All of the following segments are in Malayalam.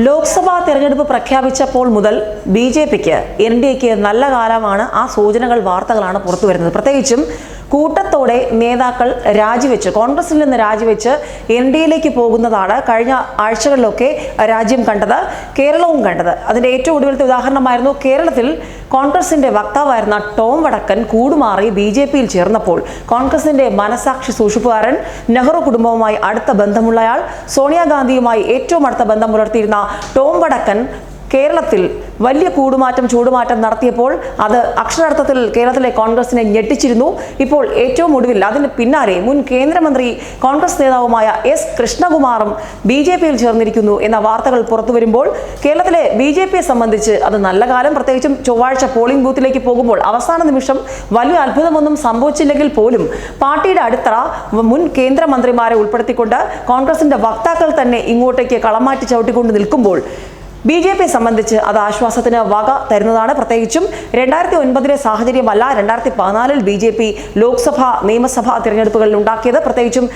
ലോക്സഭാ തെരഞ്ഞെടുപ്പ് പ്രഖ്യാപിച്ചപ്പോൾ മുതൽ ബി.ജെ.പിക്ക് എൻ.ഡി.എക്ക് നല്ല കാലമാണ്. ആ സൂചനകൾ വാർത്തകളാണ് പുറത്തു വരുന്നത്. പ്രത്യേകിച്ചും കൂട്ടത്തോടെ നേതാക്കൾ രാജിവെച്ച്, കോൺഗ്രസിൽ നിന്ന് രാജിവെച്ച് എൻ.ഡി.എയിലേക്ക് പോകുന്നതാണ് കഴിഞ്ഞ ആഴ്ചകളിലൊക്കെ രാജ്യം കണ്ടത്, കേരളവും കണ്ടത്. അതിൻ്റെ ഏറ്റവും ഒടുവിലത്തെ ഉദാഹരണമായിരുന്നു കേരളത്തിൽ കോൺഗ്രസിന്റെ വക്താവായിരുന്ന ടോം വടക്കൻ കൂടുമാറി ബി.ജെ.പിയിൽ ചേർന്നപ്പോൾ കോൺഗ്രസിന്റെ മനസാക്ഷി സൂക്ഷിപ്പുകാരൻ, നെഹ്റു കുടുംബവുമായി അടുത്ത ബന്ധമുള്ളയാൾ, സോണിയാഗാന്ധിയുമായി ഏറ്റവും അടുത്ത ബന്ധം പുലർത്തിയിരുന്ന ടോം വടക്കൻ കേരളത്തിൽ വലിയ ചൂടുമാറ്റം നടത്തിയപ്പോൾ അത് അക്ഷരാർത്ഥത്തിൽ കേരളത്തിലെ കോൺഗ്രസിനെ ഞെട്ടിച്ചിരുന്നു. ഇപ്പോൾ ഏറ്റവും ഒടുവിൽ അതിന് പിന്നാലെ മുൻ കേന്ദ്രമന്ത്രി കോൺഗ്രസ് നേതാവുമായ എസ് കൃഷ്ണകുമാറും ബി.ജെ.പിയിൽ ചേർന്നിരിക്കുന്നു എന്ന വാർത്തകൾ പുറത്തു വരുമ്പോൾ കേരളത്തിലെ ബി.ജെ.പിയെ സംബന്ധിച്ച് അത് നല്ല കാലം. പ്രത്യേകിച്ചും ചൊവ്വാഴ്ച പോളിംഗ് ബൂത്തിലേക്ക് പോകുമ്പോൾ അവസാന നിമിഷം വലിയ അത്ഭുതമൊന്നും സംഭവിച്ചില്ലെങ്കിൽ പോലും പാർട്ടിയുടെ അടിത്തറ മുൻ കേന്ദ്രമന്ത്രിമാരെ ഉൾപ്പെടുത്തിക്കൊണ്ട് കോൺഗ്രസിന്റെ വക്താക്കൾ തന്നെ ഇങ്ങോട്ടേക്ക് കളമാറ്റി ചവിട്ടിക്കൊണ്ട് നിൽക്കുമ്പോൾ ബി.ജെ.പിയെ സംബന്ധിച്ച് അത് ആശ്വാസത്തിന് വക തരുന്നതാണ്. പ്രത്യേകിച്ചും 2009 സാഹചര്യമല്ല 2014 ബി.ജെ.പി ലോക്സഭാ നിയമസഭാ തിരഞ്ഞെടുപ്പുകളിൽ ഉണ്ടാക്കിയത്. പ്രത്യേകിച്ചും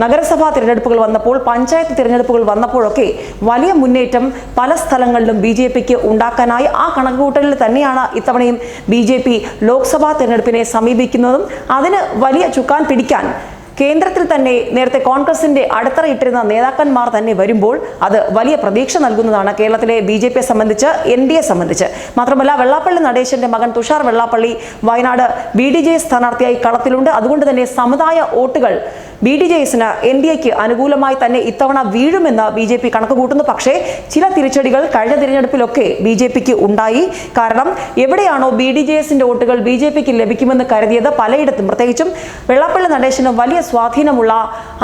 നഗരസഭാ തിരഞ്ഞെടുപ്പുകൾ വന്നപ്പോൾ, പഞ്ചായത്ത് തിരഞ്ഞെടുപ്പുകൾ വന്നപ്പോഴൊക്കെ വലിയ മുന്നേറ്റം പല സ്ഥലങ്ങളിലും ബി.ജെ.പിക്ക് ഉണ്ടാക്കാനായി. ആ കണക്കുകൂട്ടലിൽ തന്നെയാണ് ഇത്തവണയും ബി.ജെ.പി ലോക്സഭാ തിരഞ്ഞെടുപ്പിനെ സമീപിക്കുന്നതും. അതിന് വലിയ ചുക്കാൻ പിടിക്കാൻ കേന്ദ്രത്തിൽ തന്നെ നേരത്തെ കോൺഗ്രസിന്റെ അടിത്തറയിട്ടിരുന്ന നേതാക്കന്മാർ തന്നെ വരുമ്പോൾ അത് വലിയ പ്രതീക്ഷ നൽകുന്നതാണ് കേരളത്തിലെ ബി.ജെ.പിയെ സംബന്ധിച്ച്, എൻ.ഡി.എ സംബന്ധിച്ച്. മാത്രമല്ല, വെള്ളാപ്പള്ളി നടേശന്റെ മകൻ തുഷാർ വെള്ളാപ്പള്ളി വയനാട് ബി.ഡി.ജെ.എസ് സ്ഥാനാർത്ഥിയായി കളത്തിലുണ്ട്. അതുകൊണ്ട് തന്നെ സമുദായ വോട്ടുകൾ ബി.ഡി.ജെ.എസിന് എൻ.ഡി.എക്ക് അനുകൂലമായി തന്നെ ഇത്തവണ വീഴുമെന്ന് ബി.ജെ.പി കണക്ക് കൂട്ടുന്നു. പക്ഷേ ചില തിരിച്ചടികൾ കഴിഞ്ഞ തിരഞ്ഞെടുപ്പിലൊക്കെ ബി.ജെ.പിക്ക് ഉണ്ടായി. കാരണം എവിടെയാണോ ബി.ഡി.ജെ.എസിന്റെ വോട്ടുകൾ ബി.ജെ.പിക്ക് ലഭിക്കുമെന്ന് കരുതിയത് പലയിടത്തും, പ്രത്യേകിച്ചും വെള്ളാപ്പള്ളി നടേശന് വലിയ സ്വാധീനമുള്ള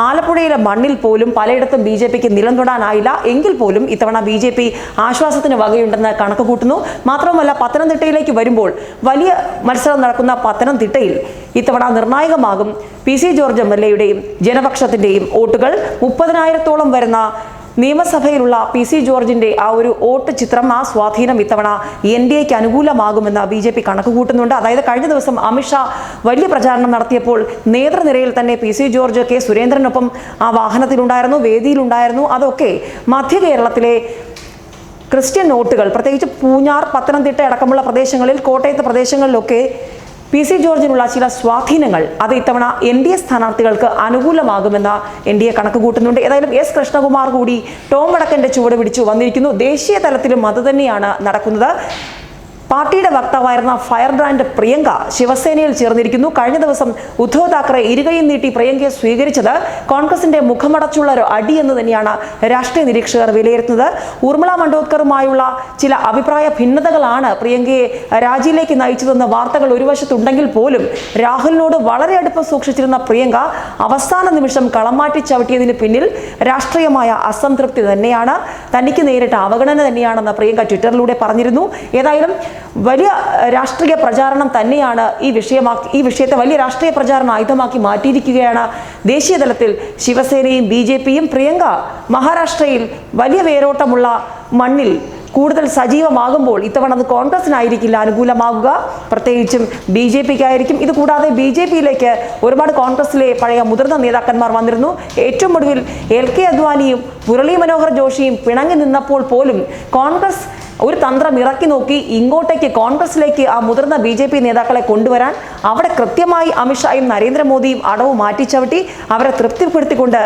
ആലപ്പുഴയിലെ മണ്ണിൽ പോലും പലയിടത്തും ബി.ജെ.പിക്ക് നിലം തൊടാനായില്ല. എങ്കിൽ പോലും ഇത്തവണ ബി.ജെ.പി ആശ്വാസത്തിന് വകയുണ്ടെന്ന് കണക്ക് കൂട്ടുന്നു. മാത്രമല്ല, പത്തനംതിട്ടയിലേക്ക് വരുമ്പോൾ വലിയ മത്സരം നടക്കുന്ന പത്തനംതിട്ടയിൽ ഇത്തവണ നിർണായകമാകും പി.സി. ജോർജ് എം.എൽ.എയുടെയും ജനപക്ഷത്തിന്റെയും വോട്ടുകൾ. 30,000-ഓളം വരുന്ന നിയമസഭയിലുള്ള പി.സി. ജോർജിന്റെ ആ ഒരു വോട്ട് ചിത്രം, ആ സ്വാധീനം ഇത്തവണ എൻ.ഡി.എക്ക് അനുകൂലമാകുമെന്ന് ബി.ജെ.പി കണക്ക് കൂട്ടുന്നുണ്ട്. അതായത് കഴിഞ്ഞ ദിവസം അമിത്ഷാ വലിയ പ്രചാരണം നടത്തിയപ്പോൾ നേതൃനിരയിൽ തന്നെ പി.സി. ജോർജ്, കെ സുരേന്ദ്രനൊപ്പം ആ വാഹനത്തിലുണ്ടായിരുന്നു, വേദിയിലുണ്ടായിരുന്നു. അതൊക്കെ മധ്യ കേരളത്തിലെ ക്രിസ്ത്യൻ വോട്ടുകൾ, പ്രത്യേകിച്ച് പൂഞ്ഞാർ, പത്തനംതിട്ട അടക്കമുള്ള പ്രദേശങ്ങളിൽ, കോട്ടയത്തെ പ്രദേശങ്ങളിലൊക്കെ പി.സി. ജോർജിനുള്ള ചില സ്വാധീനങ്ങൾ അത് ഇത്തവണ എൻ.ഡി.എ സ്ഥാനാർത്ഥികൾക്ക് അനുകൂലമാകുമെന്ന് എൻ.ഡി.എ കണക്ക് കൂട്ടുന്നുണ്ട്. ഏതായാലും എസ് കൃഷ്ണകുമാർ കൂടി ടോം വടക്കന്റെ ചുവട് പിടിച്ചു വന്നിരിക്കുന്നു. ദേശീയ തലത്തിലും അത് തന്നെയാണ് നടക്കുന്നത്. പാർട്ടിയുടെ വക്താവായിരുന്ന ഫയർ ബ്രാൻഡ് പ്രിയങ്ക ശിവസേനയിൽ ചേർന്നിരിക്കുന്നു. കഴിഞ്ഞ ദിവസം ഉദ്ധവ് താക്കറെ ഇരുകൈയും നീട്ടി പ്രിയങ്കയെ സ്വീകരിച്ചത് കോൺഗ്രസിന്റെ മുഖമടച്ചുള്ള ഒരു അടി എന്ന് തന്നെയാണ് രാഷ്ട്രീയ നിരീക്ഷകർ വിലയിരുത്തുന്നത്. ഊർമിള മണ്ഡോദ്കറുമായുള്ള ചില അഭിപ്രായ ഭിന്നതകളാണ് പ്രിയങ്കയെ രാജിയിലേക്ക് നയിച്ചതെന്ന വാർത്തകൾ ഒരു വശത്തുണ്ടെങ്കിൽ പോലും രാഹുലിനോട് വളരെ അടുപ്പം സൂക്ഷിച്ചിരുന്ന പ്രിയങ്ക അവസാന നിമിഷം കളമാറ്റി ചവിട്ടിയതിന് പിന്നിൽ രാഷ്ട്രീയമായ അസംതൃപ്തി തന്നെയാണ്, തനിക്ക് നേരിട്ട അവഗണന തന്നെയാണെന്ന് പ്രിയങ്ക ട്വിറ്ററിലൂടെ പറഞ്ഞിരുന്നു. ഏതായാലും വലിയ രാഷ്ട്രീയ പ്രചാരണം തന്നെയാണ് ഈ വിഷയത്തെ വലിയ രാഷ്ട്രീയ പ്രചാരണ ആയുധമാക്കി മാറ്റിയിരിക്കുകയാണ് ദേശീയ തലത്തിൽ ശിവസേനയും ബി.ജെ.പിയും. പ്രിയങ്ക മഹാരാഷ്ട്രയിൽ വലിയ വേരോട്ടമുള്ള മണ്ണിൽ കൂടുതൽ സജീവമാകുമ്പോൾ ഇത്തവണ അത് കോൺഗ്രസിനായിരിക്കില്ല അനുകൂലമാകുക, പ്രത്യേകിച്ചും ബി.ജെ.പിക്കായിരിക്കും. ഇത് കൂടാതെ ബി.ജെ.പിയിലേക്ക് ഒരുപാട് കോൺഗ്രസിലെ പഴയ മുതിർന്ന നേതാക്കന്മാർ വന്നിരുന്നു. ഏറ്റവും ഒടുവിൽ എൽ.കെ. അദ്വാനിയും മുരളി മനോഹർ ജോഷിയും പിണങ്ങി നിന്നപ്പോൾ പോലും കോൺഗ്രസ് ഒരു തന്ത്രം ഇറക്കി നോക്കി ഇങ്ങോട്ടേക്ക് കോൺഗ്രസിലേക്ക് ആ മുതിർന്ന ബി.ജെ.പി നേതാക്കളെ കൊണ്ടുവരാൻ. അവിടെ കൃത്യമായി അമിത്ഷായും നരേന്ദ്രമോദിയും അടവ് മാറ്റിച്ചവിട്ടി അവരെ തൃപ്തിപ്പെടുത്തിക്കൊണ്ട്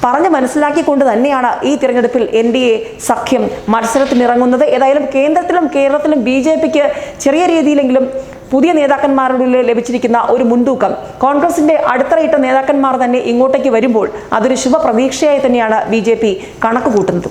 പറഞ്ഞ് മനസ്സിലാക്കിക്കൊണ്ട് തന്നെയാണ് ഈ തിരഞ്ഞെടുപ്പിൽ എൻ.ഡി.എ സഖ്യം മത്സരത്തിനിറങ്ങുന്നത്. ഏതായാലും കേന്ദ്രത്തിലും കേരളത്തിലും ബി.ജെ.പിക്ക് ചെറിയ രീതിയിലെങ്കിലും പുതിയ നേതാക്കന്മാരുടെ ലഭിച്ചിരിക്കുന്ന ഒരു മുൻതൂക്കം, കോൺഗ്രസിന്റെ അടിത്തറയിട്ട നേതാക്കന്മാർ തന്നെ ഇങ്ങോട്ടേക്ക് വരുമ്പോൾ അതൊരു ശുഭപ്രതീക്ഷയായി തന്നെയാണ് ബി.ജെ.പി കണക്ക് കൂട്ടുന്നത്.